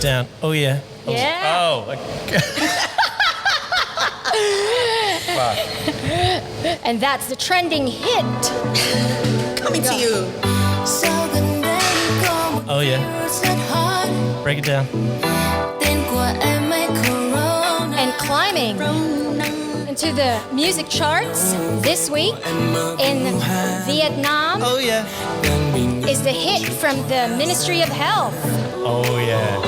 down. Oh, yeah. Oh, Yeah. Oh. Fuck. And that's the trending hit. Coming to you. Oh, yeah. Break it down. And climbing into the music charts this week in Vietnam Oh, yeah. is the hit from the Ministry of Health. Oh, yeah.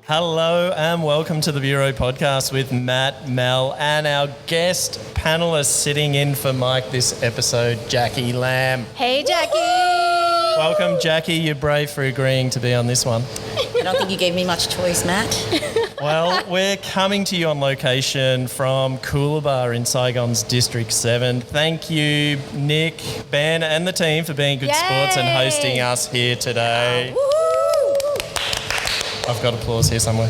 Hello and welcome to the Bureau podcast with Matt, Mel, and our guest panelist sitting in for Mike this episode, Jackie Lamb. Hey, Jackie. Welcome, Jackie. You're brave for agreeing to be on this one. I don't think you gave me much choice, Matt. Well, we're coming to you on location from Coolabah in Saigon's District 7. Thank you, Nick, Ben, and the team for being good Yay. sports and hosting us here today. I've got applause here somewhere.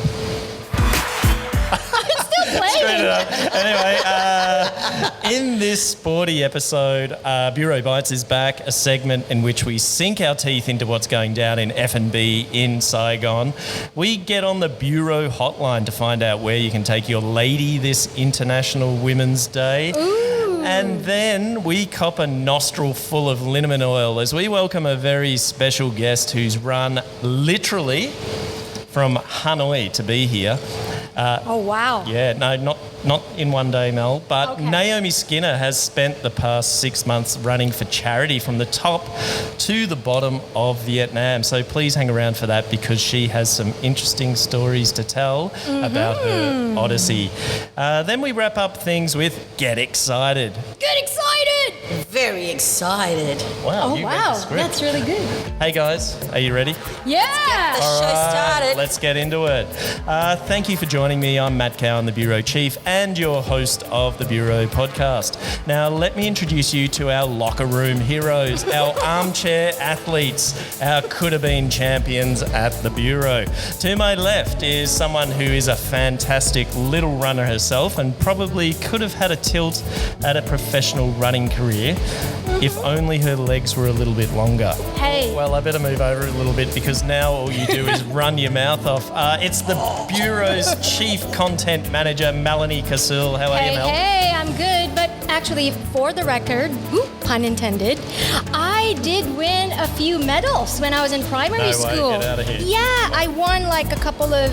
Screwed it up. Anyway, in this sporty episode, Bureau Bites is back, a segment in which we sink our teeth into what's going down in F&B in Saigon. We get on the Bureau hotline to find out where you can take your lady this International Women's Day. Ooh. And then we cop a nostril full of liniment oil as we welcome a very special guest who's run literally from Hanoi to be here. Oh, wow. Yeah, no, not in one day, Mel, but Okay. Naomi Skinner has spent the past 6 months running for charity from the top to the bottom of Vietnam. So please hang around for that because she has some interesting stories to tell about her odyssey. Then we wrap up things with Get Excited. Get excited. Very excited. Wow, Oh, you read wow. the script. That's really good. Hey guys, are you ready? Yeah. The show started. Let's get into it. Thank you for joining me. I'm Matt Cowan, the Bureau Chief and your host of the Bureau podcast. Now, let me introduce you to our locker room heroes, our armchair athletes, our could-have-been champions at the Bureau. To my left is someone who is a fantastic little runner herself and probably could have had a tilt at a professional running career if only her legs were a little bit longer. Hey. Well, I better move over a little bit because now all you do is run your mouth off. It's the Bureau's Chief Content Manager, Melanie Casul. How are you, Mel? Hey, I'm good. But actually, for the record, pun intended, I did win a few medals when I was in primary No way, school. get outta here. Yeah, I won like a couple of,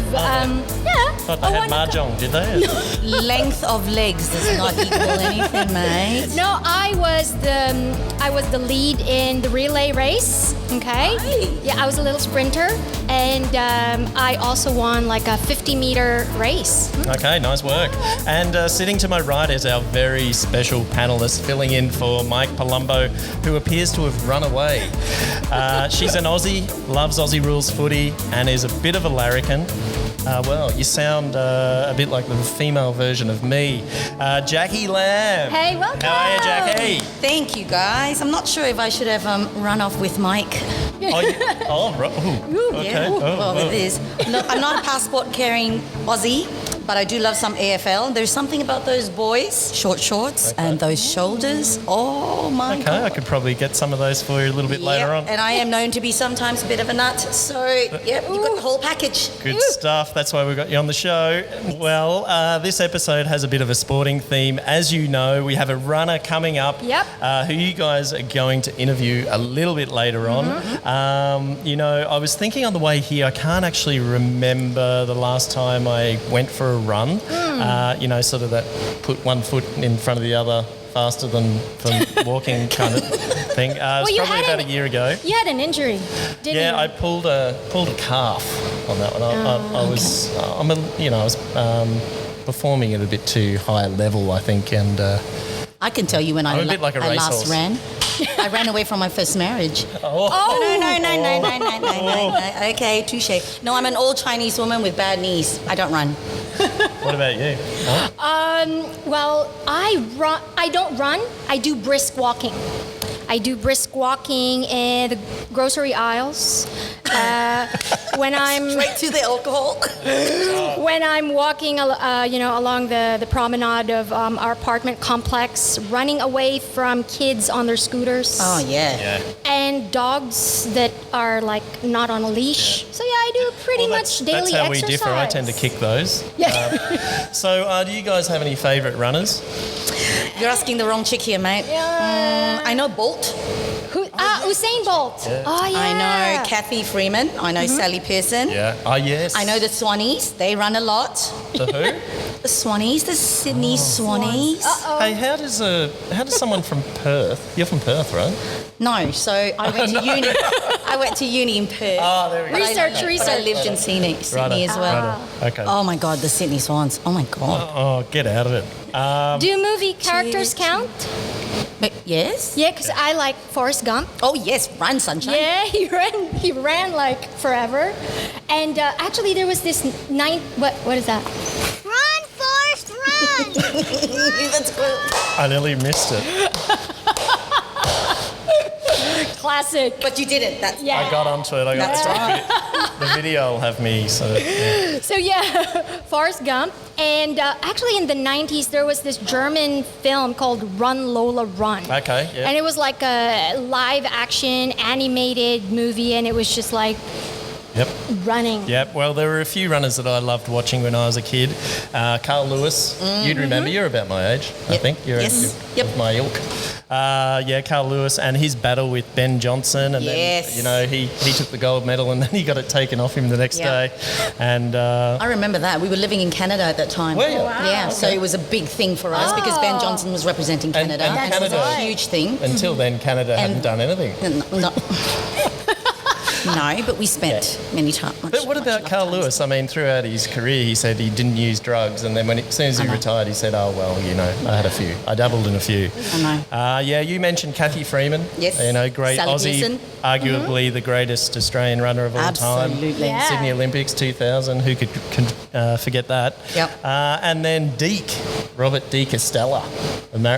Thought they had mahjong, did they? Length of legs does not equal anything, mate. No, I was the lead in the relay race. Okay. Right. Yeah, I was a little sprinter, and I also won like a 50-meter race. Okay, nice work. And sitting to my right is our very special panellist filling in for Mike Palumbo, who appears to have run away. She's an Aussie, loves Aussie rules footy, and is a bit of a larrikin. Well, you sound a bit like the female version of me. Jackie Lamb. Hey, welcome. How are you, Jackie? Thank you, guys. I'm not sure if I should have run off with Mike. Right. Ooh, okay. Yeah. Well, Oh. it is. Look, I'm not a passport-carrying Aussie, but I do love some AFL. There's something about those boys, short shorts, and those shoulders. Oh, my Okay, God. I could probably get some of those for you a little bit later on. And I am known to be sometimes a bit of a nut. So, yep, you've got the whole package. Good stuff. That's why we got you on the show. Well, this episode has a bit of a sporting theme. As you know, we have a runner coming up who you guys are going to interview a little bit later on. I was thinking on the way here, I can't actually remember the last time I went for a run. Sort of that put one foot in front of the other faster than walking kind of thing. It was probably about a year ago. You had an injury, didn't you? Yeah, I pulled a calf on that one. I was performing at a bit too high a level, I think, and I can tell you when I'm a bit like a I last racehorse. ran. I ran away from my first marriage. Oh. No. Okay, touche. No, I'm an old Chinese woman with bad knees. I don't run. What about you? Huh? Well, I don't run. I do brisk walking. I do brisk walking in the grocery aisles. When I'm Straight to the alcohol. when I'm walking, along the promenade of our apartment complex, running away from kids on their scooters. Oh, yeah. And dogs that are like not on a leash. So yeah, I do pretty much daily That's how exercise. we differ. I tend to kick those. Yeah. So do you guys have any favourite runners? You're asking the wrong chick here, mate. I know Bolt. Usain Bolt. Yeah. Oh yeah. I know Kathy Freeman. I know Sally Pearson. Yeah. Oh, yes. I know the Swannies. They run a lot. The who? The Swannies, the Sydney Swannies. Hey, how does someone from Perth? You're from Perth, right? No, so I went to uni. I went to uni in Perth. Oh, there we go. Research. But I lived in Sydney as well. Okay. Oh my God, the Sydney Swans. Oh my God. Oh, get out of it. Do movie characters count? But yes. Yeah, because I like Forrest Gump. Oh yes, run sunshine. Yeah, he ran like forever. And actually, there was this what is that? Run, Forrest, run! That's cool. I nearly missed it. Classic. But you didn't. That's Yeah. I got onto it. That's right. The video will have me. So yeah. So yeah, Forrest Gump. And actually in the 90s, there was this German film called Run, Lola, Run. Okay. Yeah. And it was like a live action animated movie, and it was just like Yep. running. Yep. Well, there were a few runners that I loved watching when I was a kid. Carl Lewis. You'd remember. You're about my age, I think. You're Yes. of my ilk. Carl Lewis and his battle with Ben Johnson, and Yes. then he took the gold medal, and then he got it taken off him the next day. And I remember that. We were living in Canada at that time. Were you? Yeah, so it was a big thing for us because Ben Johnson was representing Canada. and It was Canada- a huge thing. until then, Canada hadn't done anything. No, no, but we spent many times. But what about Carl Lewis? I mean, throughout his career, he said he didn't use drugs, and then as soon as he retired, he said, "Oh well, I had a few. I dabbled in a few." I know. You mentioned Kathy Freeman. Yes. Great Sally Aussie, Pearson. arguably the greatest Australian runner of all time. Absolutely. Yeah. Sydney Olympics 2000. Who could forget that? Yep. And then Robert De Castella. No.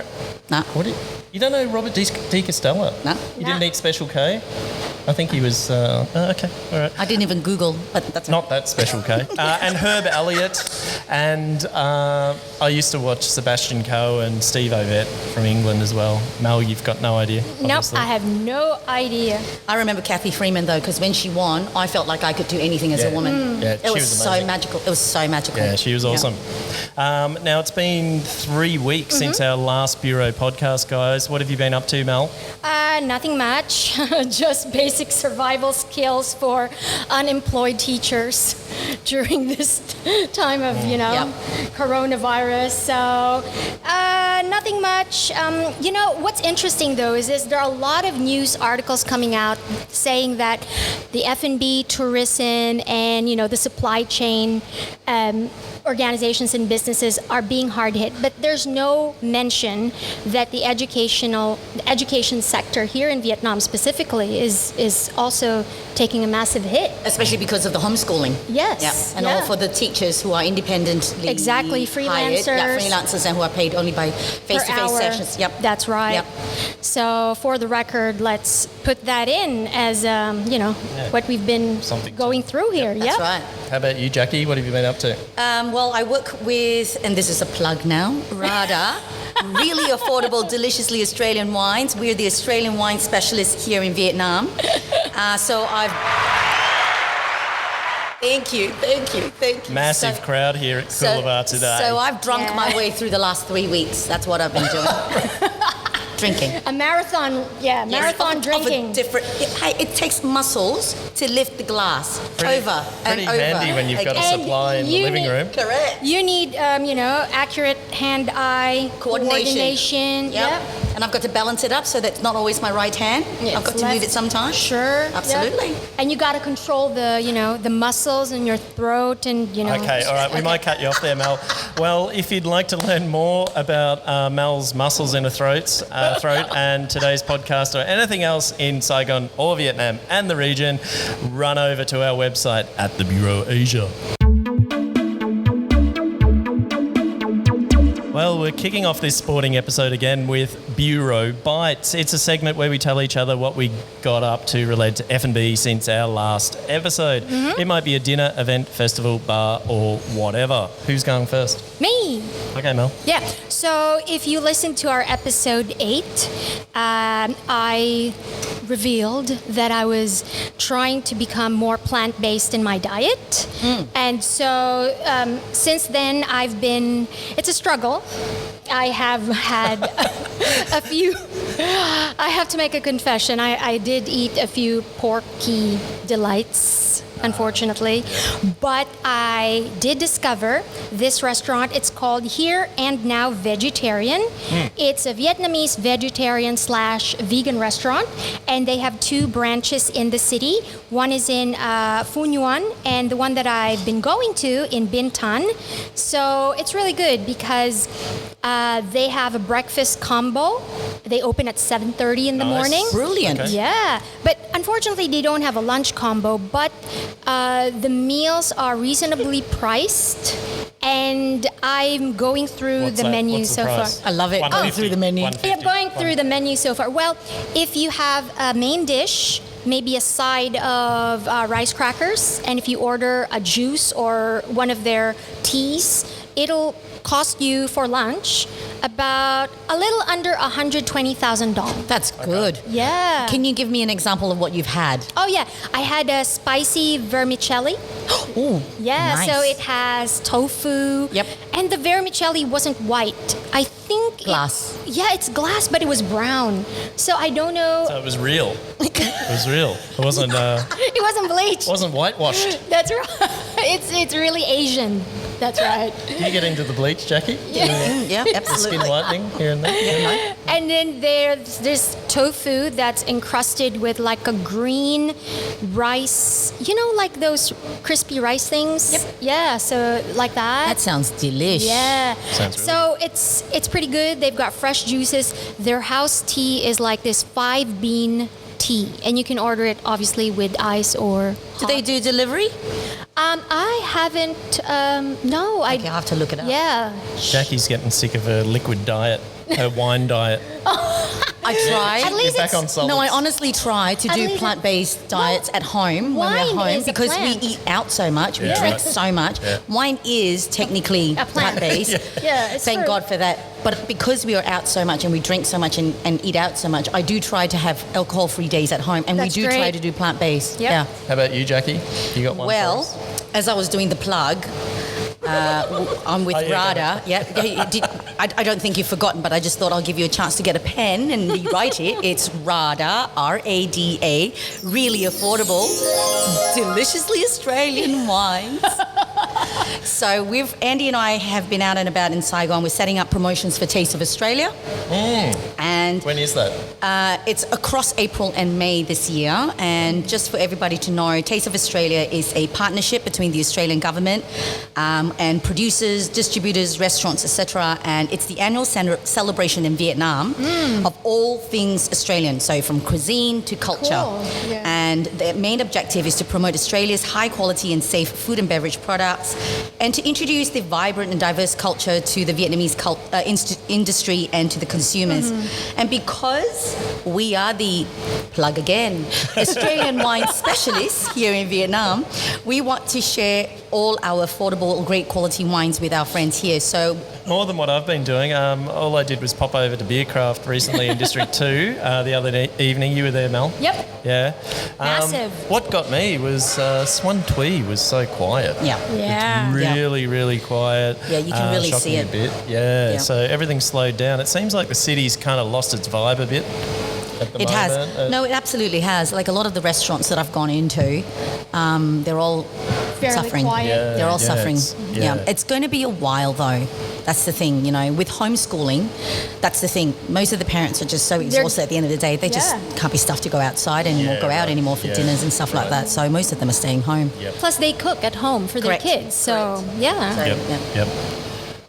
What? You don't know Robert De Castella? No. You didn't eat Special K? I think he was. Okay, all right. I didn't even Google, but that's Not that Special K. And Herb Elliott. And I used to watch Sebastian Coe and Steve Ovett from England as well. Mel, you've got no idea. Nope, obviously. I have no idea. I remember Kathy Freeman though, because when she won, I felt like I could do anything as a woman. Yeah, It she was was so amazing. magical. It was so magical. Yeah, she was awesome. Now, it's been 3 weeks since our last Bureau podcast, guys. What have you been up to, Mel? Nothing much. Just basic survival skills for unemployed teachers during this time of, coronavirus. So, nothing much. What's interesting though is there are a lot of news articles coming out saying that the F&B, tourism, and the supply chain organizations and businesses are being hard hit, but there's no mention that the education sector here in Vietnam specifically is also taking a massive hit. Especially because of the homeschooling. Yes. Yeah. And yeah. all for the teachers who are independently Exactly, freelancers. hired. Yeah, freelancers and who are paid only by per face-to-face hour. sessions. Yep. That's right. Yep. So for the record, let's put that in as what we've been Something to- going through here. That's Yep. right. How about you, Jackie? What have you been up to? Well, I work with, and this is a plug now, RADA, really affordable, deliciously Australian wines. We're the Australian wine specialists here in Vietnam. Thank you. Massive crowd here at Coolabah today. So I've drunk my way through the last 3 weeks. That's what I've been doing. Drinking. A marathon, marathon drinking. It takes muscles to lift the glass over and pretty over. handy when you've got a again. supply in the you living need- room. Correct. You need, accurate hand-eye coordination. Yep. And I've got to balance it up so that's not always my right hand. Yeah, I've got it's to move left. it sometimes. Sure. Absolutely. Yep. And you got to control the muscles in your throat and, Okay, all right. We might cut you off there, Mel. Well, if you'd like to learn more about Mel's muscles in her throat and today's podcast or anything else in Saigon or Vietnam and the region, run over to our website at the Bureau Asia. Well, we're kicking off this sporting episode again with Bureau Bites. It's a segment where we tell each other what we got up to related to F&B since our last episode. It might be a dinner, event, festival, bar, or whatever. Who's going first? Me. Okay, Mel. Yeah. So if you listen to our episode 8, I revealed that I was trying to become more plant-based in my diet. And so since then, it's a struggle. I have had a few, I have to make a confession. I did eat a few porky delights, unfortunately. But I did discover this restaurant. It's called Here and Now Vegetarian. It's a Vietnamese vegetarian / vegan restaurant. And they have 2 branches in the city. One is in Phu Nguyen, and the one that I've been going to in Binh Tan. So it's really good because they have a breakfast combo. They open at 7:30 in the morning. Brilliant. Okay. Yeah, but unfortunately they don't have a lunch combo, but the meals are reasonably priced, and I'm going through What's the that? menu What's the so price? far. I love it. Going 150. through the menu. 150. Yeah, going through the menu so far. Well, if you have a main dish, maybe a side of rice crackers, and if you order a juice or one of their teas, it'll cost you for lunch about a little under $120,000. That's good. Yeah. Can you give me an example of what you've had? Oh yeah, I had a spicy vermicelli. Oh, Yeah, nice. so it has tofu. Yep. And the vermicelli wasn't white. I think Glass. it's glass, but it was brown. So I don't know. So it was real. It was real. It wasn't It wasn't bleached. wasn't whitewashed. That's right. It's really Asian. That's right. Can you get into the bleach, Jackie? Yeah, Skin absolutely. whitening here and there? And then there's this tofu that's encrusted with like a green rice, like those crispy rice things? Yep. Yeah, so like that. That sounds delish. Yeah. Sounds really So it's pretty good. They've got fresh juices. Their house tea is like this 5-bean tea, and you can order it obviously with ice or Do they do delivery? I haven't. No, Okay, I'll have to look it up. Yeah. Jackie's getting sick of her liquid diet, her wine diet. I tried. At least You're back it's- on solids. No, I honestly try to At do least plant-based diets at home when wine we're home is a because we plant. eat out so much, we Yeah. drink Right. so much. Yeah. Wine is technically A plant. plant-based. Yeah, it's Thank true. God for that. But because we are out so much and we drink so much and eat out so much, I do try to have alcohol-free days at home, and That's we do try great. to do plant-based. Yep. Yeah. How about you, Jackie? You got one for Well, us? as I was doing the plug, I'm with Oh, yeah, Rada. I don't think you've forgotten, but I just thought I'll give you a chance to get a pen and write it. It's Rada, R-A-D-A, really affordable, deliciously Australian wines. So Andy and I have been out and about in Saigon. We're setting up promotions for Taste of Australia. And When is that? it's across April and May this year. And just for everybody to know, Taste of Australia is a partnership between the Australian government and producers, distributors, restaurants, etc. And it's the annual celebration in Vietnam of all things Australian, so from cuisine to culture. Cool. Yeah. And the main objective is to promote Australia's high quality and safe food and beverage products, and to introduce the vibrant and diverse culture to the Vietnamese industry and to the consumers. And because we are the, plug again, Australian wine specialists here in Vietnam, we want to share all our affordable, great quality wines with our friends here. So More than what I've been doing. All I did was pop over to Beercraft recently in District 2 the other evening. You were there, Mel? Yep. Yeah. Massive. What got me was Swan Twee was so quiet. yeah. Yeah. Really, really quiet. Yeah, you can really shocked see me it. a bit. Yeah, Yeah. so everything slowed down. It seems like the city's kind of lost its vibe a bit at the It moment. has. No, it absolutely has. Like a lot of the restaurants that I've gone into, they're all Fairly suffering. quiet. Yeah. They're all suffering. yeah. It's going to be a while though. That's the thing, with homeschooling, that's the thing. Most of the parents are just so exhausted at the end of the day. They just Yeah. can't be stuffed to go outside anymore, Yeah, go out right. anymore for Yeah. dinners and stuff like Right. that. So most of them are staying home. Yep. Plus, they cook at home for Correct. their kids. So, yeah. So, Yep. yeah. Yep.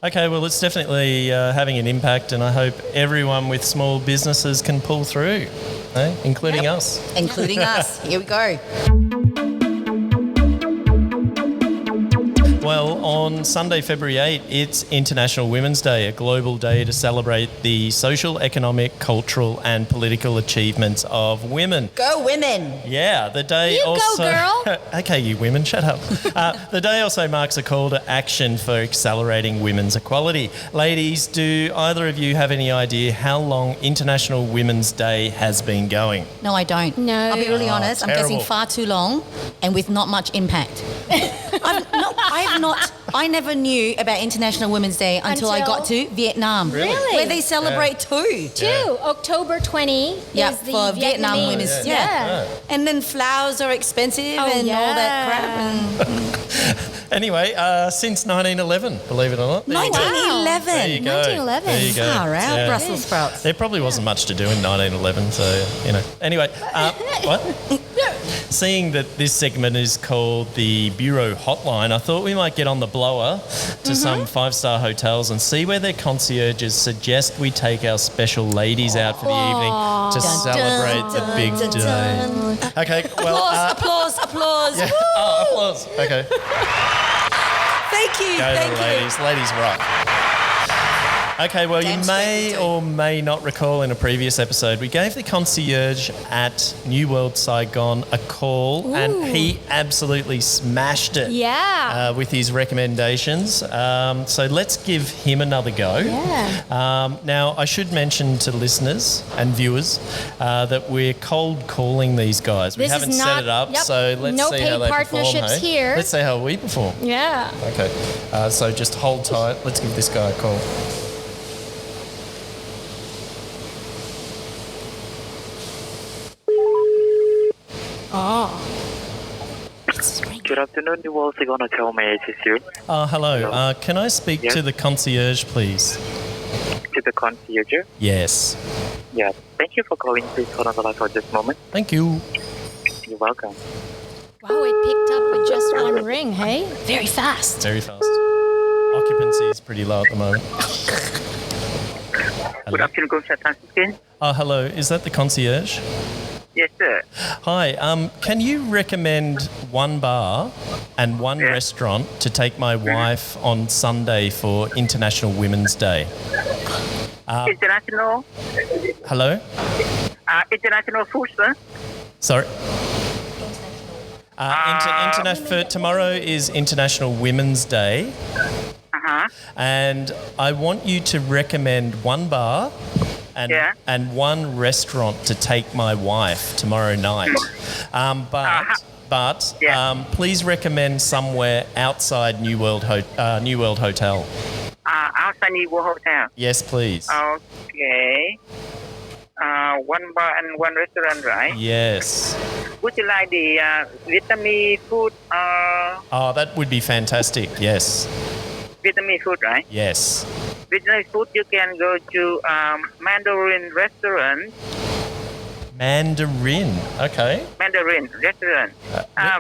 Okay, well, it's definitely having an impact, and I hope everyone with small businesses can pull through, including us. Including us. Here we go. Well, on Sunday, February 8, it's International Women's Day, a global day to celebrate the social, economic, cultural and political achievements of women. Go women! Yeah, the day You go, also... girl. Okay, you women, shut up. The day also marks a call to action for accelerating women's equality. Ladies, do either of you have any idea how long International Women's Day has been going? No, I don't. No. I'll be really honest. I'm guessing terrible. far too long and with not much impact. I never knew about International Women's Day until I got to Vietnam. Really? Where they celebrate too. October 20 Yeah, is the for Vietnam Vietnamese. women's. Yeah. And then flowers are expensive and all that crap. And Anyway, since 1911, believe it or not. There you go. 1911. There you go. 1911. There you go. Far out, Brussels sprouts. There probably wasn't much to do in 1911, so, you know. Anyway, what? Seeing that this segment is called the Bureau Hotline, I thought we might get on the blower to some five-star hotels and see where their concierges suggest we take our special ladies out for the evening to celebrate the big day. Okay, well... Applause. Yeah. Oh, applause. Okay. Thank you. Go Thank the you. ladies. Ladies rock. Okay, well, Damn you straight may we do. or may not recall in a previous episode, we gave the concierge at New World Saigon a call and he absolutely smashed it with his recommendations. So let's give him another go. Yeah. Now, I should mention to listeners and viewers that we're cold calling these guys. We This is haven't set not- it up, yep. so let's No see paid how they partnerships perform. Hey? here. Let's see how we perform. Yeah. Okay, so just hold tight. Let's give this guy a call. Good afternoon, New World Saigon Hotel. May I assist you? Hello. Can I speak Yes. to the concierge, please? To the concierge? Yes. Yeah. Thank you for calling. Please hold on the line for just a moment. Thank you. You're welcome. Wow, it picked up with just one ring, hey? Very fast. Very fast. Occupancy is pretty low at the moment. Good afternoon, Gongcha Tan. Hello. Is that the concierge? Yes, sir. Hi. Can you recommend one bar and one Yeah. restaurant to take my wife on Sunday for International Women's Day? International Hello? international food, sir. Sorry. For tomorrow is International Women's Day, Uh-huh. and I want you to recommend one bar and Yeah. and one restaurant to take my wife tomorrow night. But Yeah. please recommend somewhere outside New World Hotel. Outside New World Hotel. Yes, please. Okay. One bar and one restaurant, right? Yes. Would you like the Vietnamese food? Oh, that would be fantastic. Yes. Vietnamese food, right? Yes. Vietnamese food, you can go to Mandarin restaurant. Mandarin. Okay. Mandarin restaurant.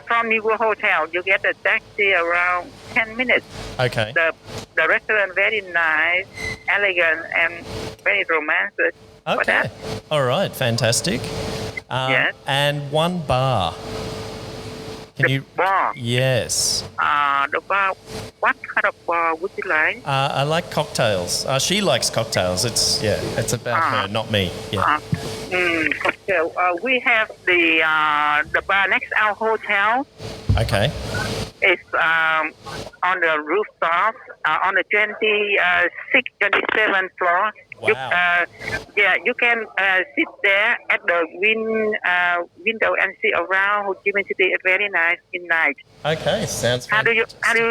From New World Hotel, you get a taxi around 10 minutes. Okay. The restaurant very nice, elegant, and very romantic. For Okay. that. All right. Fantastic. Yes. And one bar. Can you? Bar. Yes. The bar. What kind of bar would you like? I like cocktails. She likes cocktails. It's about her, not me. Yeah. Cocktail. We have the bar next to our hotel. Okay. It's on the rooftop on the 27th floor. Wow. You can sit there at the window and see around Ho Chi Minh City. It's very nice in night. Okay. Sounds. How do you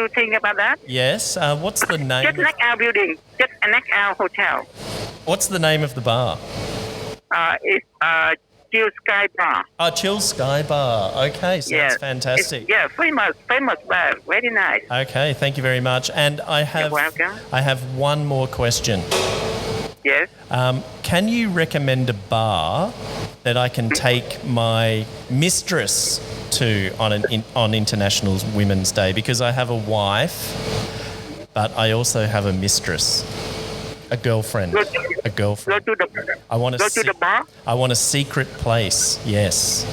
think about that? Yes. What's the name? Just next our building, just next our hotel. What's the name of the bar? It's Chill Sky Bar. Oh, Chill Sky Bar. Okay. Sounds fantastic. Famous bar. Very nice. Okay. Thank you very much. And You're welcome. I have one more question. Yes. Can you recommend a bar that I can take my mistress to on International Women's Day? Because I have a wife, but I also have a mistress, a girlfriend, a girlfriend. Go to the I want go to the bar. I want a secret place. Yes.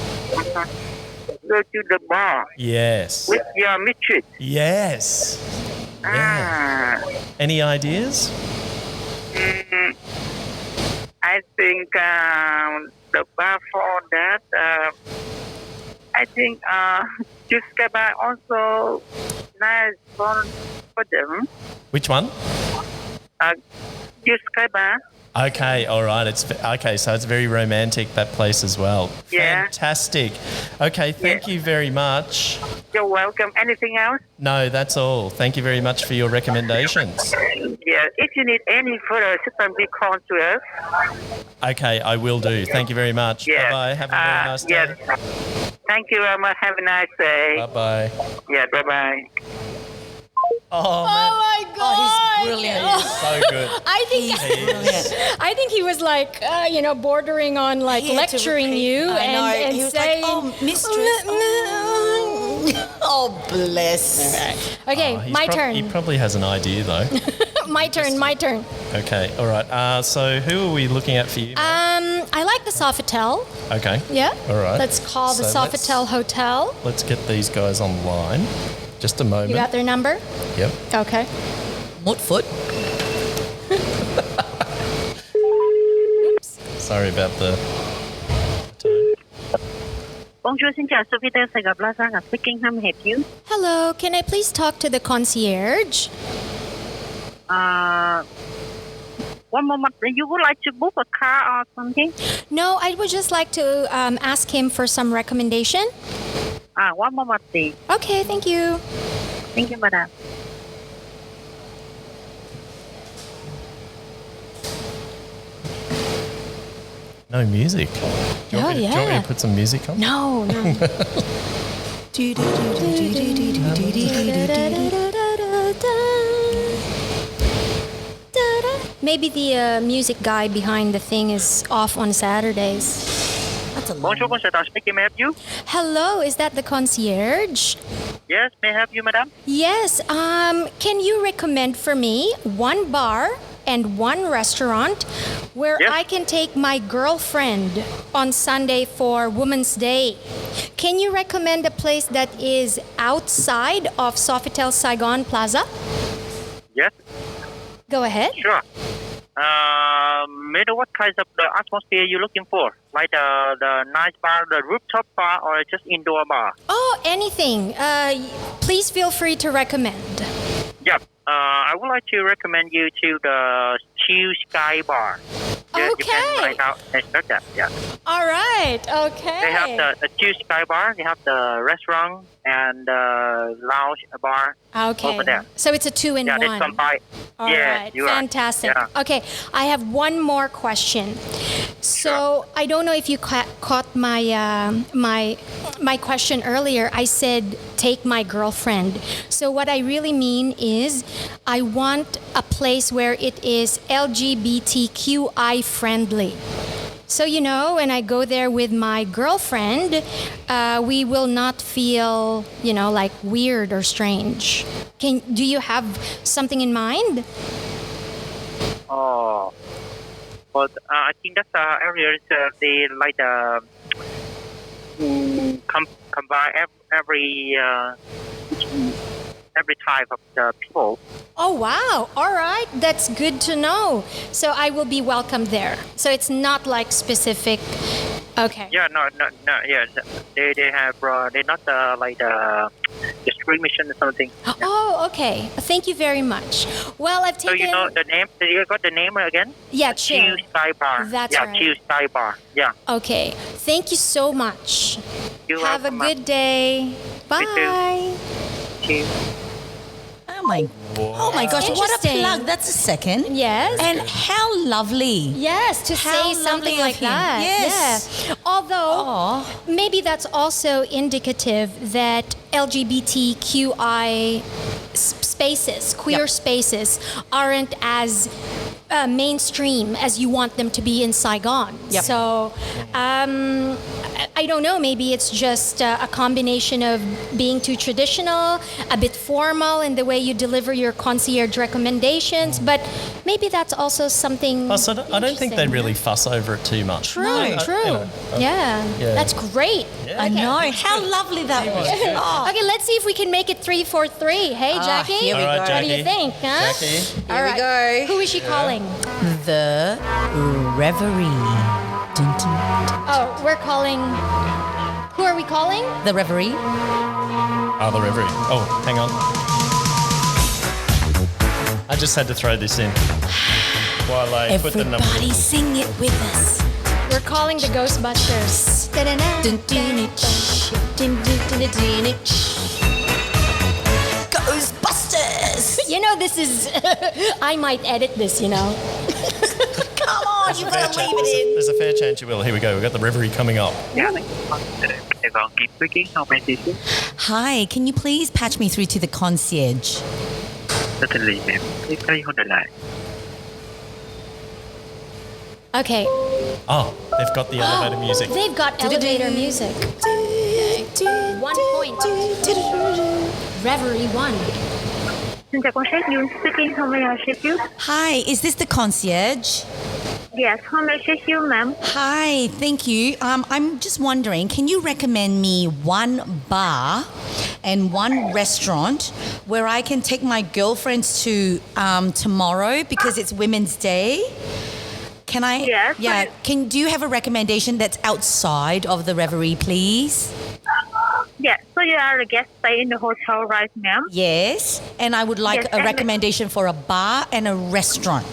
Go to the bar Yes. with your mistress. Yes. Any ideas? I think the bar for that. I think Juice Sky Bar also nice for them. Which one? Juice Sky Bar. Okay, all right. So it's very romantic, that place as well. Yeah. Fantastic. Okay, thank you very much. You're welcome. Anything else? No, that's all. Thank you very much for your recommendations. Yeah. If you need any further assistance, be call to us. Okay, I will do. Thank you very much. Yeah. Bye-bye. Have a very nice day. Yes. Thank you very much. Have a nice day. Bye-bye. Yeah. Bye-bye. Oh, my God. Oh, he's brilliant. so good. I think I think he was like, bordering on like He had to lecturing repeat. you I know. and He was saying, like, "Oh, mistress." Oh, bless. Okay, my turn. He probably has an idea, though. My turn. Okay, all right. So who are we looking at for you? I like the Sofitel. Okay. Yeah. All right. Let's call the So Sofitel Hotel. Let's get these guys online. Just a moment. You got their number? Yep. Okay. Mudfoot. Sorry about the... Bonjour, xin chào, Sofitel Saigon Plaza speaking. How may I help you? Hello, can I please talk to the concierge? One moment. You would like to book a car or something? No, I would just like to ask him for some recommendation. One moment, please. Okay, thank you. Thank you, madam. No music. Do you want me to put some music on? No. Maybe the music guy behind the thing is off on Saturdays. That's a long Bonjour, bonjour. Speaking, may I help you? Hello, is that the concierge? Yes, may I help you, madam? Yes. Can you recommend for me one bar and one restaurant where Yes. I can take my girlfriend on Sunday for Women's Day? Can you recommend a place that is outside of Sofitel Saigon Plaza? Yes, Go ahead. sure. May I know what kind of the atmosphere you're looking for? Like the nice bar, the rooftop bar, or just indoor bar? Oh, anything. Please feel free to recommend. Yep. I would like to recommend you to the Chill Sky Bar. You Okay. can find out and check that. Yeah. All right. Okay. They have the Chill Sky Bar. They have the restaurant and the lounge bar Okay. over there. So it's a 2-in-1. Yeah, they combine. All Yes, right, you are. fantastic. Yeah. Okay, I have one more question. So I don't know if you caught my question earlier. I said take my girlfriend. So what I really mean is I want a place where it is LGBTQI friendly. So, when I go there with my girlfriend, we will not feel, like weird or strange. Do you have something in mind? Oh, but I think that's area they like combine every type of the people. Oh, wow. All right. That's good to know. So I will be welcomed there. So it's not like specific. Okay. Yeah, no. Yeah, they have they not like the discrimination or something. Oh, okay. Thank you very much. Well, I've So taken. you know the name? You got the name again? Yeah, Chill Chill. Sky Bar. That's yeah, right. Chill Sky Bar. Yeah. Okay. Thank you so much. You're Have a welcome, good day. Bye. Chill. Oh my gosh, what a Interesting. plug. That's a second. Yes. And how lovely. Yes, to How say something lovely of like him. that. Yes. Yeah. Although, Aw. maybe that's also indicative that LGBTQI spaces, queer Yep. spaces, aren't as mainstream as you want them to be in Saigon. Yep. So, I don't know, maybe it's just a combination of being too traditional, a bit formal in the way you deliver your concierge recommendations, but maybe that's also something. Plus, I don't think they really fuss over it too much. True, No, true. Yeah, that's great. Yeah. I know. How lovely that was. Oh. Okay, let's see if we can make it 3-4-3. Hey, Jackie. here we All right, go. Jackie. What do you think? Huh? Jackie. All Here we right. go. Who is she calling? The Reverie. Dun, dun. Oh, we're calling. Who are we calling? The Reverie. Oh, the Reverie. Oh, hang on. I just had to throw this in while I put the number. Everybody sing it with us. We're calling the Ghostbusters. Dun, dun, it. Dun, dun, dun, dun, it. Ghostbusters! You know, this is. I might edit this, you know. Come on, you better leave it in. There's a fair chance you will. Here we go. We've got the Reverie coming up. Saigon keep speaking. How may I assist you? Hi, can you please patch me through to the concierge? Certainly, ma'am. Please carry on the line. Okay. Oh, they've got the elevator music. They've got elevator music. 1 point. Reverie 1. Xin chào concierge, you speaking. How may I assist you? Hi, is this the concierge? Yes, how may I assist you, ma'am? Hi, thank you. I'm just wondering, can you recommend me one bar and one restaurant where I can take my girlfriends to tomorrow because it's Women's Day? Can I? Yes. Yeah. Do you have a recommendation that's outside of the Reverie, please? Yes, so you are a guest stay in the hotel, right, ma'am? Yes. And I would like Yes, a and- recommendation for a bar and a restaurant.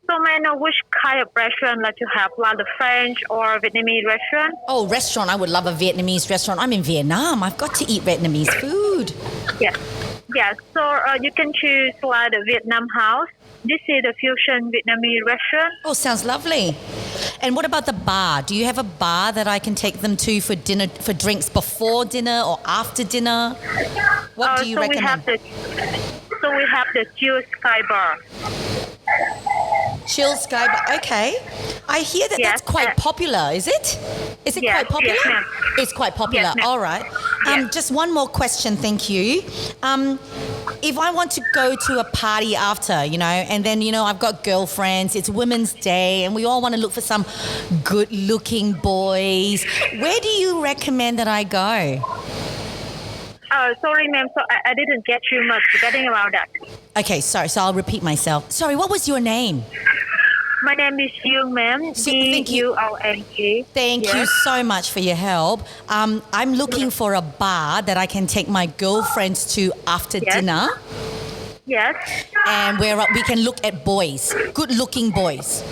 So may I know which kind of restaurant that you have, like the French or Vietnamese restaurant? Oh, restaurant. I would love a Vietnamese restaurant. I'm in Vietnam. I've got to eat Vietnamese food. Yes. Yes, so you can choose like the Vietnam House. This is the fusion Vietnamese restaurant. Oh, sounds lovely. And what about the bar? Do you have a bar that I can take them to for dinner, for drinks before dinner or after dinner? What do you recommend? We have the Chill Sky Bar. Chill Sky Bar. Okay. I hear that Yes, that's quite popular, is it? Is it yes, quite popular? yes, ma'am. It's quite popular. Yes, ma'am. All right. Yes. Just one more question, thank you. If I want to go to a party after, and then, I've got girlfriends, it's Women's Day, and we all want to look for some good-looking boys, where do you recommend that I go? Sorry, ma'am. So I didn't get you much regarding about that. Okay, sorry, so I'll repeat myself. Sorry, what was your name? My name is Yung, ma'am. Thank you. D-U-O-N-G. Thank you so much for your help. I'm looking for a bar that I can take my girlfriends to after dinner, Yes. and where we can look at boys, good-looking boys.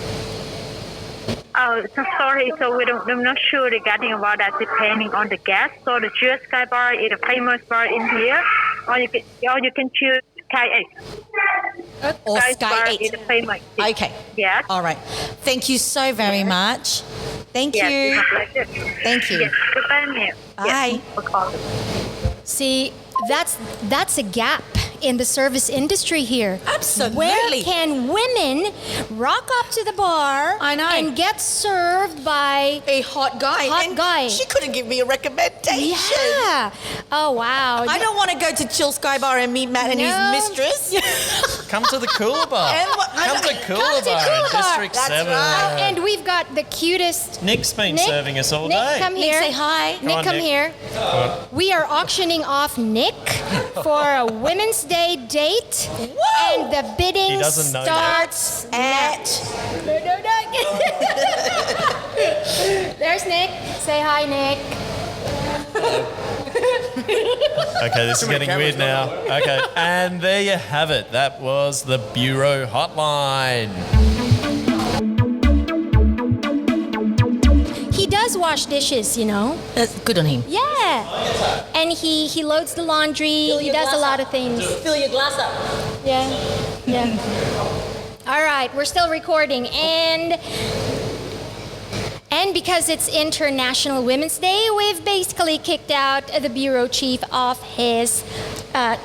Oh, so sorry. So I'm not sure regarding about that, depending on the guest. So the Chill Sky Bar is a famous bar in here, or you can choose Sky 8. Or Sky Bar 8. is famous. Okay. Yes. All right. Thank you so very much. Thank Yes. you. It's a pleasure. Thank you. Yes. Goodbye, ma'am. Bye. Yes, for calling. See, that's a gap in the service industry here. Absolutely. Where can women rock up to the bar I know. and get served by A hot guy. Hot And guy. She couldn't give me a recommendation. Yeah. Oh wow. I don't want to go to Chill Sky Bar and meet Matt and No. his mistress. Come to the Coolabah. And what- Come to Come to Coolabah in Coolabah. District That's 7. right. And we've got the cutest Nick's been Nick, serving us all Nick, day. come Nick, here. say hi. Nick, on, come Nick. here. We are auctioning off Nick for a Women's Day date. And the He bidding doesn't know starts At No. There's Nick. Say hi, Nick. Okay, this is getting weird now. Okay, and there you have it. That was the Bureau Hotline. He does wash dishes, That's good on him. Yeah. And he loads the laundry. He does a lot of things. Fill your glass up. Yeah. All right, we're still recording, and because it's International Women's Day, we've basically kicked out the bureau chief off his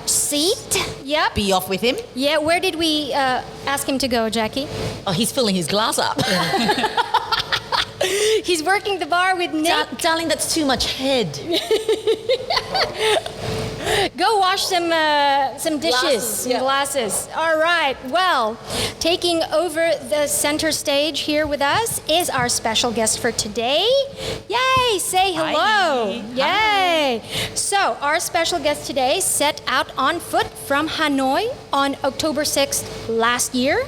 seat. Yep. Be off with him. Yeah. Where did we ask him to go, Jackie? Oh, he's filling his glass up. He's working the bar with Nick. Darling, that's too much head. Go wash some dishes, some glasses. All right. Well, taking over the center stage here with us is our special guest for today. Yay! Say hello. Hi. Yay! So our special guest today set out on foot from Hanoi on October 6th last year,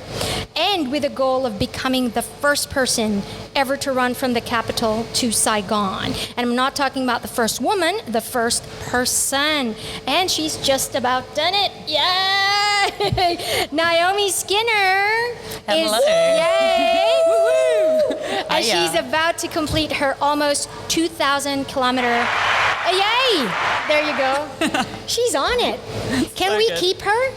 and with a goal of becoming the first person ever to run from the capital to Saigon. And I'm not talking about the first woman, the first person. And she's just about done it. Yay! Naomi Skinner is yay! And she's about to complete her almost 2,000 kilometer. Yay! There you go. She's on it. Can we keep her?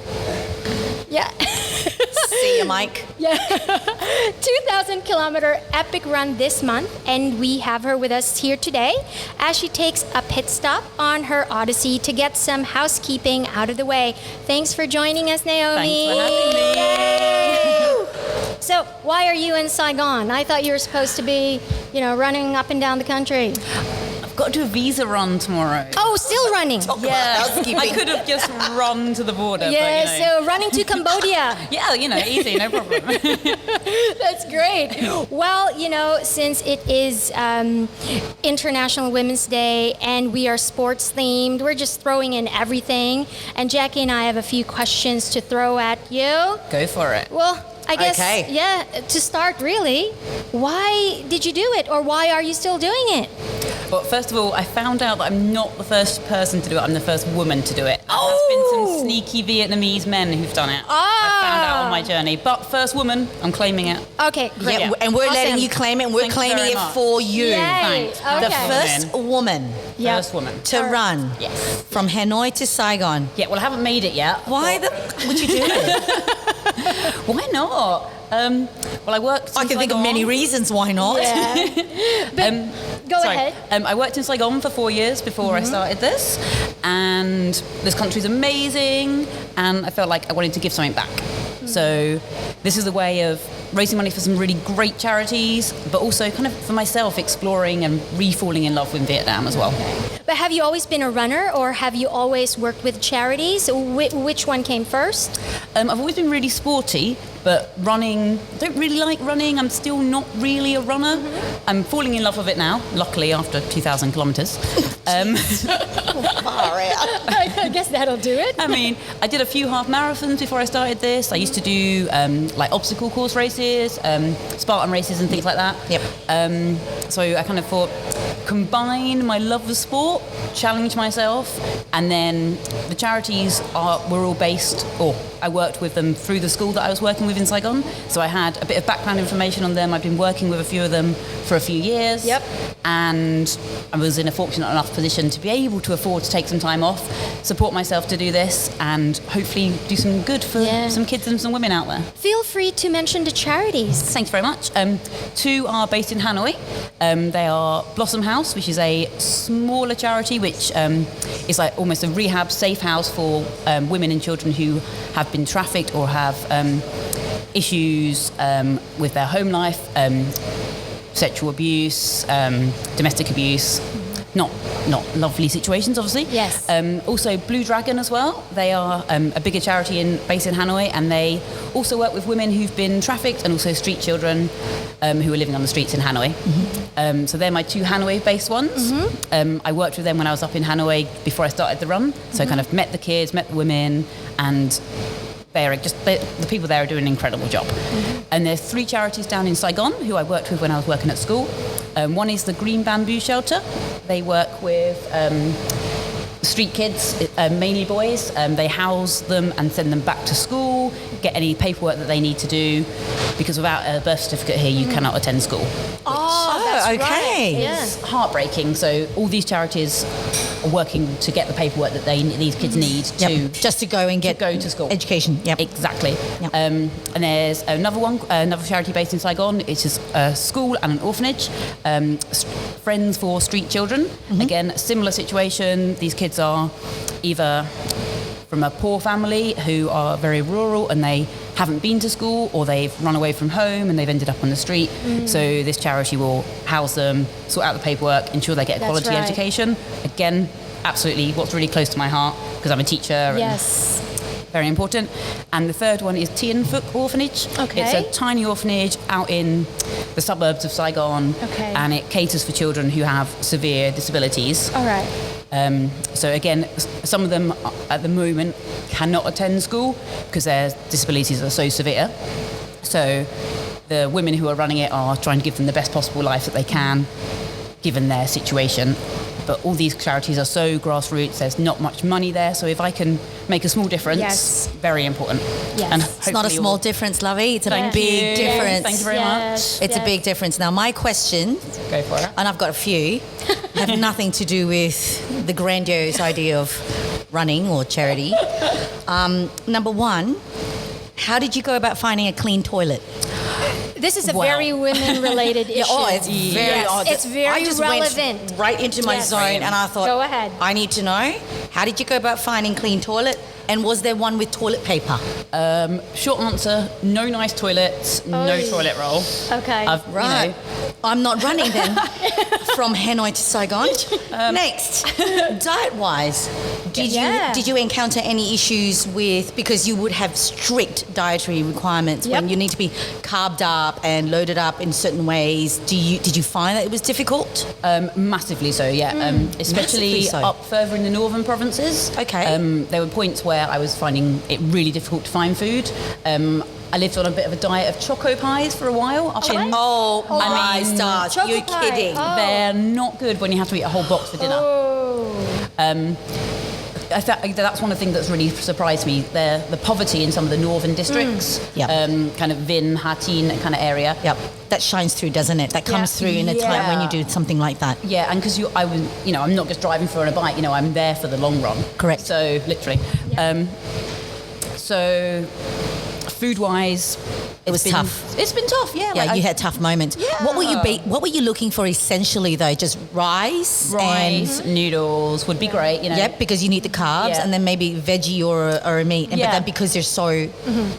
Yeah. See you, Mike. Yeah. 2,000 kilometer epic run this month, and we have her with us here today as she takes a pit stop on her odyssey to get some housekeeping out of the way. Thanks for joining us, Naomi. Thanks for having me. Yay! So, why are you in Saigon? I thought you were supposed to be, running up and down the country. I've got to do a visa run tomorrow. Oh, still running. Yeah, I could have just run to the border. Yeah, but, so running to Cambodia. Yeah, easy, no problem. That's great. Well, since it is International Women's Day and we are sports themed, we're just throwing in everything. And Jackie and I have a few questions to throw at you. Go for it. Well, I guess, Okay. to start really, why did you do it, or why are you still doing it? Well, first of all, I found out that I'm not the first person to do it. I'm the first woman to do it. There's been some sneaky Vietnamese men who've done it. I found out on my journey. But first woman, I'm claiming it. Okay, great. Yeah, and we're letting Awesome. you claim it. And we're Thank you claiming very it much. for you. Yay. Thanks. Okay. The first woman Yep. First woman. to run Yes. from Hanoi to Saigon. Yeah, well, I haven't made it yet. Why would you do it? Why not? Well, I worked I in can think of Saigon. many reasons why not. Yeah. But go Sorry. ahead. I worked in Saigon for 4 years before I started this, and this country's amazing, and I felt like I wanted to give something back. So this is a way of raising money for some really great charities, but also kind of for myself exploring and re-falling in love with Vietnam as well. But have you always been a runner, or have you always worked with charities? Which one came first? I've always been really sporty, but running, I don't really like running. I'm still not really a runner. I'm falling in love with it now, luckily, after 2,000 kilometres. I guess that'll do it. I mean, I did a few half marathons before I started this. I used to do like obstacle course races, Spartan races and things like that. Yep. So I kind of thought, combine my love of sport, challenge myself, and then the charities were all based, or I worked with them through the school that I was working with in Saigon. So I had a bit of background information on them. I've been working with a few of them for a few years. Yep. And I was in a fortunate enough position to be able to afford to take some time off, support myself to do this, and hopefully do some good for some kids and some women out there. Feel free to mention the charities. Thanks very much. Two are based in Hanoi. They are Blossom House, which is a smaller charity, which is like almost a rehab safe house for women and children who have been trafficked or have issues with their home life, sexual abuse, domestic abuse. Not lovely situations, obviously. Yes. Also, Blue Dragon as well. They are a bigger charity based in Hanoi, and they also work with women who've been trafficked and also street children who are living on the streets in Hanoi. So they're my two Hanoi-based ones. I worked with them when I was up in Hanoi before I started the run. So I kind of met the kids, met the women, and the people there are doing an incredible job. And there's three charities down in Saigon who I worked with when I was working at school. One is the Green Bamboo Shelter. They work with street kids, mainly boys. They house them and send them back to school, get any paperwork that they need to do, because without a birth certificate here, you cannot attend school. Oh, that's okay. right. Yeah. It's heartbreaking. So all these charities are working to get the paperwork that these kids need to just to go and go to school. Education. Yep. Exactly. Yep. And there's another charity based in Saigon. It's just a school and an orphanage. Friends for Street Children. Again, similar situation. These kids are either from a poor family who are very rural and they haven't been to school or they've run away from home and they've ended up on the street. So this charity will house them, sort out the paperwork, ensure they get a That's quality right. education. Again, absolutely what's really close to my heart because I'm a teacher. And Yes. very important. And the third one is Tien Phuc Orphanage. Okay. It's a tiny orphanage out in the suburbs of Saigon. Okay. And it caters for children who have severe disabilities. All right. So again, some of them at the moment cannot attend school because their disabilities are so severe. So the women who are running it are trying to give them the best possible life that they can, given their situation. But all these charities are so grassroots, there's not much money there. So if I can make a small difference, Yes. very important. Yes. And It's not a hopefully small we'll- difference, Lovey. It's a Thank big you. difference. Thank you very much. It's a big difference. Now, my question, Go for it. and I've got a few, have nothing to do with the grandiose idea of running or charity. Number one, how did you go about finding a clean toilet? This is a Wow. very women-related issue. Oh, it's very Yes, odd. it's very I just relevant. went right into my Yes. zone, and I thought, Go ahead. I need to know. How did you go about finding clean toilet? And was there one with toilet paper? Short answer, no nice toilets, no Oy. toilet roll. Okay. Right. I'm not running then from Hanoi to Saigon. Next, diet-wise, Yeah. did you encounter any issues with, because you would have strict dietary requirements when Yep. you need to be carved up and loaded up in certain ways? Did you find that it was difficult? Massively so, yeah. Especially Massively so. up further in the northern provinces. Okay. There were points where I was finding it really difficult to find food. I lived on a bit of a diet of choco pies for a while. Up in, Oh, my mean, stars! choco You're pie. kidding. Oh. They're not good when you have to eat a whole box for dinner. Oh. That's one of the things that's really surprised me. The poverty in some of the northern districts, Yep. kind of Vin, Ha Tin, that kind of area. Yep, that shines through, doesn't it? That comes Yeah. through in a time when you Yeah. do something like that. Yeah, and because I'm not just driving for a bite. I'm there for the long run. Correct. So literally, so food-wise, It was been tough. It's been tough. Yeah, Yeah, like you had tough moments. Yeah. What were you looking for essentially though? Just rice? rice, noodles would be great. Yep, because you need the carbs, Yeah. and then maybe veggie or a meat. And Yeah. But then because they're so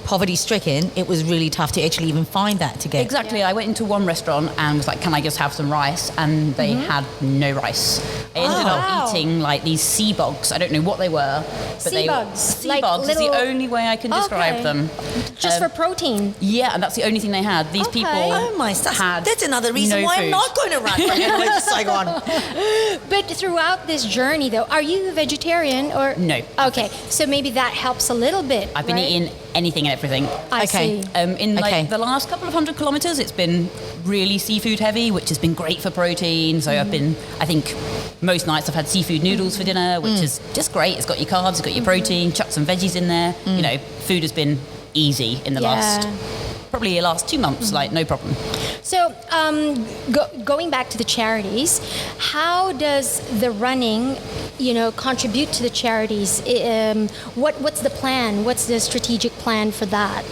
poverty stricken, it was really tough to actually even find that to get. Exactly. I went into one restaurant and was like, "Can I just have some rice?" And they had no rice. I ended up Wow. eating like these sea bugs. I don't know what they were, but Sea bugs? Sea Like bugs is the little- only way I can describe Okay. them. Just for protein. Yeah, and that's the only thing they had. These Okay. people Oh my, had that's another reason no why food. I'm not going to run from Hanoi to Saigon. But throughout this journey, though, are you a vegetarian or No. Okay, so maybe that helps a little bit. I've been right? eating anything and everything. I Okay. see. In Okay. like the last couple of 100 kilometers, it's been really seafood heavy, which has been great for protein. So I think most nights I've had seafood noodles for dinner, which is just great. It's got your carbs, it's got your protein, chuck some veggies in there. Food has been easy in the last 2 months, like no problem. So, going back to the charities, how does the running, contribute to the charities? What's the plan? What's the strategic plan for that?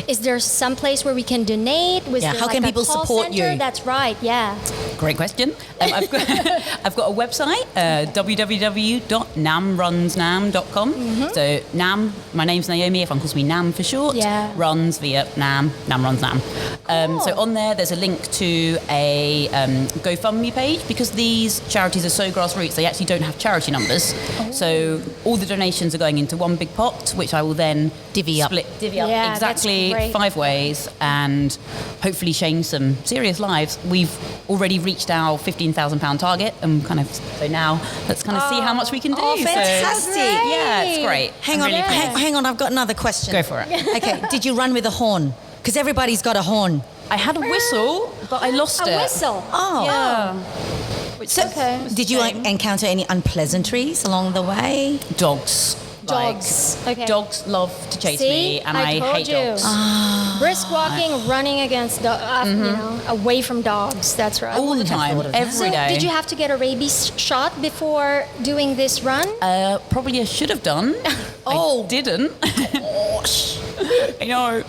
Is there some place where we can donate? Was Yeah, there how like can a people call support center? you? That's right. Yeah. Great question. I've got a website, www.namrunsnam.com. So Nam, my name's Naomi, everyone calls me Nam for short. Yeah. Runs via Nam runs Nam. So on there's a link to a GoFundMe page because these charities are so grassroots, they actually don't have charity numbers. So all the donations are going into one big pot, which I will then Divvy up. divvy up Yeah, that's exactly great. 5 ways and hopefully change some serious lives. We've already reached our £15,000 target and so now let's kind of see how much we can do. Oh, So- fantastic. yeah, it's great. Hang I'm on, really pleased. hang on, I've got another question. Go for it. Okay, did you run with a horn? Because everybody's got a horn. I had a whistle, but I lost A it. whistle. Oh. Yeah. So, did you encounter any unpleasantries along the way? Dogs. Dogs. Okay. Dogs love to chase See, me, and I told hate you. dogs. Brisk walking, running against, away from dogs. That's right. All the time, every day. Did you have to get a rabies shot before doing this run? Probably I should have done. I didn't. I know.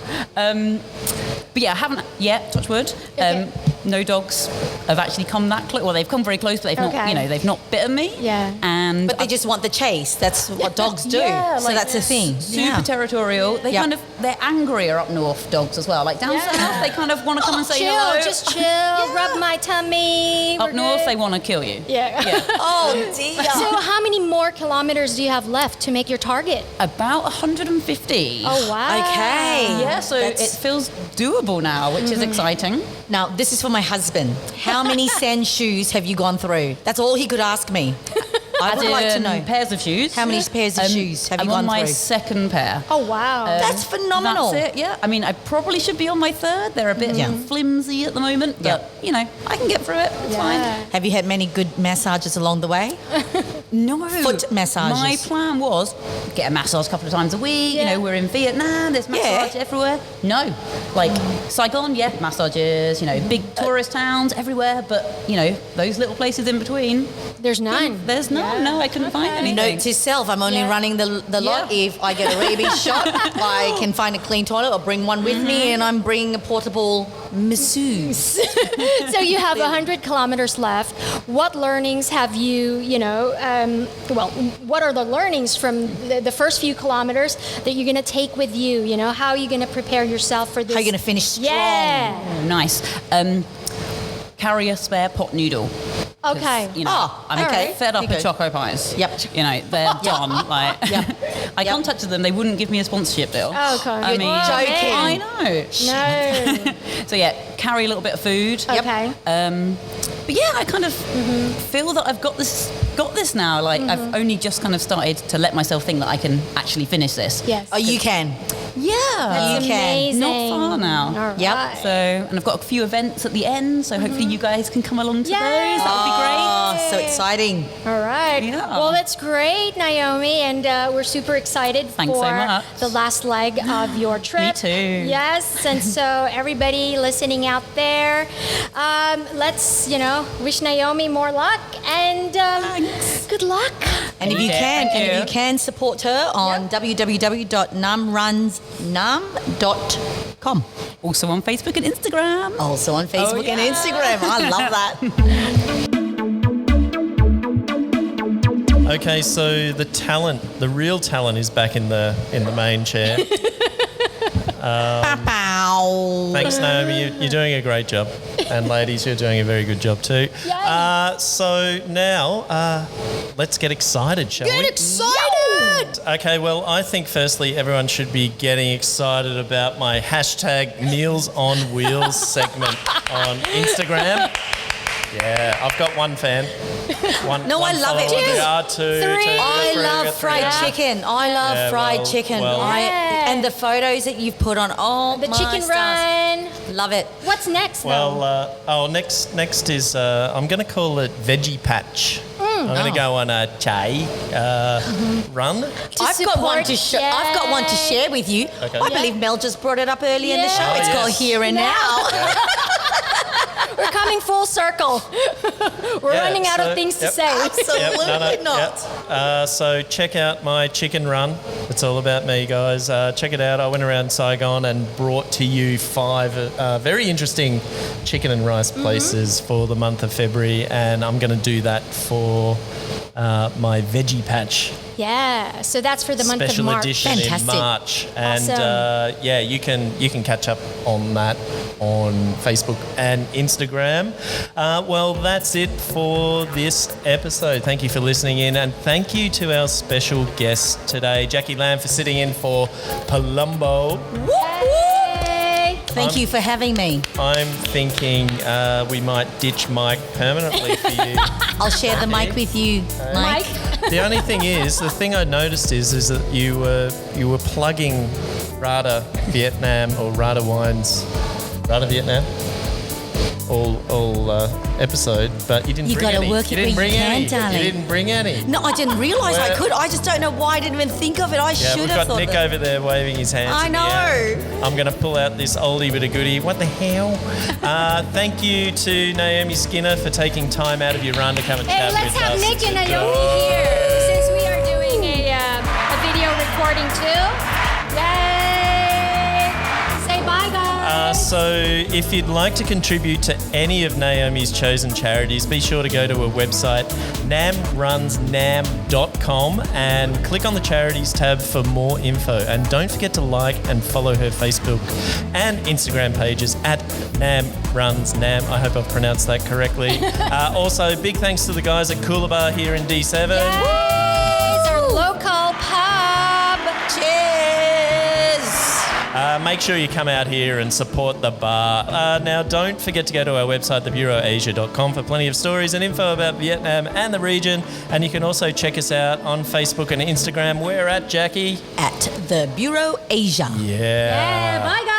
But yeah, I haven't yet, touch wood. Okay. no dogs have actually come that close. Well, they've come very close, but they've not, they've not bitten me. Yeah. And But they just want the chase. That's what dogs do. Yeah, so that's the thing. super territorial. They they're angrier up north, dogs as well. Like down south, they kind of want to come and say chill, hello. just chill, rub my tummy. Up we're north, good. they want to kill you. Yeah. Oh, dear. So how many more kilometers do you have left to make your target? About 150. Oh, wow. Okay. Yeah, so it feels doable now, which is exciting. Now, this is for my husband. How many sand shoes have you gone through? That's all he could ask me. I would like to know. Pairs of shoes. How many pairs of shoes have you gone I'm on my through? second pair. Oh, wow. That's phenomenal. That's it, yeah. I mean, I probably should be on my third. They're a bit flimsy at the moment, but, I can get through it. It's fine. Have you had many good massages along the way? No. Foot massages. My plan was get a massage a couple of times a week. Yeah. We're in Vietnam. There's massage everywhere. No. Like Saigon, massages, big tourist towns everywhere. But, those little places in between. There's none. There's none. No, I couldn't find anything. Note to self, I'm only running the lot. If I get a rabies shot, I can find a clean toilet or bring one with me, and I'm bringing a portable masseuse. So you have 100 kilometers left. What learnings have you, what are the learnings from the first few kilometers that you're going to take with you? How are you going to prepare yourself for this? How are you going to finish strong? Yeah. Oh, nice. Carry a spare pot noodle. Okay. I'm fed up of choco pies. Yep. They're done. Like, I contacted them. They wouldn't give me a sponsorship deal. Okay. I mean, joking. I know. No. So carry a little bit of food. Okay. But I kind of feel that I've got this now. Like I've only just kind of started to let myself think that I can actually finish this. Yes. Oh, you can. Yeah. That's you can. amazing. Not far now. All right. Yep. So, and I've got a few events at the end, so hopefully you guys can come along to those. That would be great. Oh, so exciting. All right. Yeah. Well, that's great, Naomi, and we're super excited Thanks for so much. the last leg of your trip. Me too. Yes, and so everybody listening out there, let's wish Naomi more luck and good luck. And if you Thank you. can support her on www.numrunsnum.com. Also on Facebook and Instagram. Also on Facebook and Instagram. I love that. Okay, so the real talent is back in the main chair. Thanks, Naomi. You're doing a great job. And ladies, you're doing a very good job too. So now, let's get excited, shall we? Get excited! Okay, well, I think firstly everyone should be getting excited about my hashtag Meals on Wheels segment on Instagram. Yeah, I've got one fan. No, I love it. Two, I love fried chicken. I love fried chicken. And the photos that you've put on, The chicken run. Love it. What's next, Well, next is I'm going to call it Veggie Patch. I'm going to go on a chai run. I've got one to share with you. Okay. I believe Mel just brought it up early in the show. It's called Here and Now. We're coming full circle. We're running out of things to say. Absolutely not. So check out my chicken run. It's all about me, guys. Check it out. I went around Saigon and brought to you 5 very interesting chicken and rice places for the month of February, and I'm going to do that for my Veggie Patch Yeah, so that's for the month of special March. edition Fantastic. in March, and Awesome. you can catch up on that on Facebook and Instagram. Well, that's it for this episode. Thank you for listening in, and thank you to our special guest today, Jackie Lamb, for sitting in for Palumbo. Hey. Thank you for having me. I'm thinking we might ditch Mike permanently for you. I'll share the mic with you, Mike. The only thing is, the thing I noticed is that you were plugging Rada Vietnam or Rada Wines, Rada Vietnam, all episode, but you didn't bring any. You got to work it where you can, darling. You didn't bring any. No, I didn't realise I Where- could. I just don't know why I didn't even think of it. I Yeah, should we've have got thought Nick that. over there waving his hands. I in the know. air. I'm going to pull out this oldie but a goodie. What the hell? Thank you to Naomi Skinner for taking time out of your run to come and Hey, chat let's with have us. Nick and Naomi here, since we are doing a video recording too. Yay! Say bye, guys. So if you'd like to contribute to any of Naomi's chosen charities, be sure to go to her website, namrunsnam.com, and click on the charities tab for more info. And don't forget to like and follow her Facebook and Instagram pages at namrunsnam. I hope I've pronounced that correctly. Also, big thanks to the guys at Coolabah here in D7. It's our local pub. Cheers! Make sure you come out here and support the bar. Now, don't forget to go to our website, thebureauasia.com, for plenty of stories and info about Vietnam and the region. And you can also check us out on Facebook and Instagram. We're at Jackie. At the Bureau Asia. Yeah. Bye, guys.